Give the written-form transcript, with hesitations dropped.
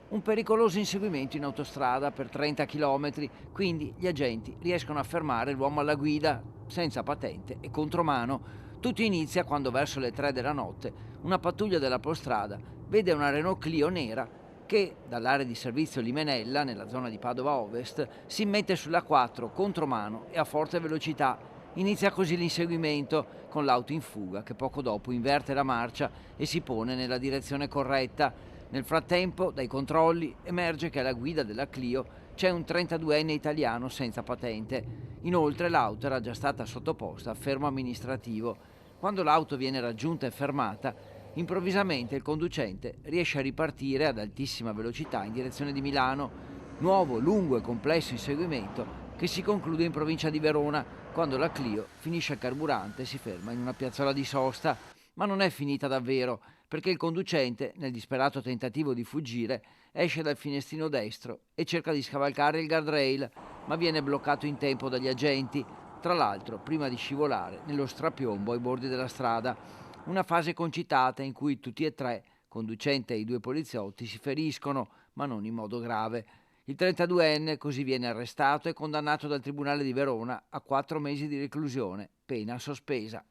Un pericoloso inseguimento in autostrada per 30 km, quindi gli agenti riescono a fermare l'uomo alla guida, senza patente e contromano. Tutto inizia quando verso le 3 della notte una pattuglia della Polstrada vede una Renault Clio nera che, dall'area di servizio Limenella, nella zona di Padova Ovest, si mette sulla 4 contromano e a forte velocità. Inizia così l'inseguimento, con l'auto in fuga che poco dopo inverte la marcia e si pone nella direzione corretta. Nel frattempo, dai controlli, emerge che alla guida della Clio c'è un 32enne italiano senza patente. Inoltre l'auto era già stata sottoposta a fermo amministrativo. Quando l'auto viene raggiunta e fermata, improvvisamente il conducente riesce a ripartire ad altissima velocità in direzione di Milano. Nuovo, lungo e complesso inseguimento che si conclude in provincia di Verona, quando la Clio finisce il carburante e si ferma in una piazzola di sosta. Ma non è finita davvero, perché il conducente, nel disperato tentativo di fuggire, esce dal finestrino destro e cerca di scavalcare il guardrail, ma viene bloccato in tempo dagli agenti, tra l'altro prima di scivolare nello strapiombo ai bordi della strada. Una fase concitata in cui tutti e tre, conducente e i due poliziotti, si feriscono, ma non in modo grave. Il 32enne così viene arrestato e condannato dal Tribunale di Verona a 4 mesi di reclusione, pena sospesa.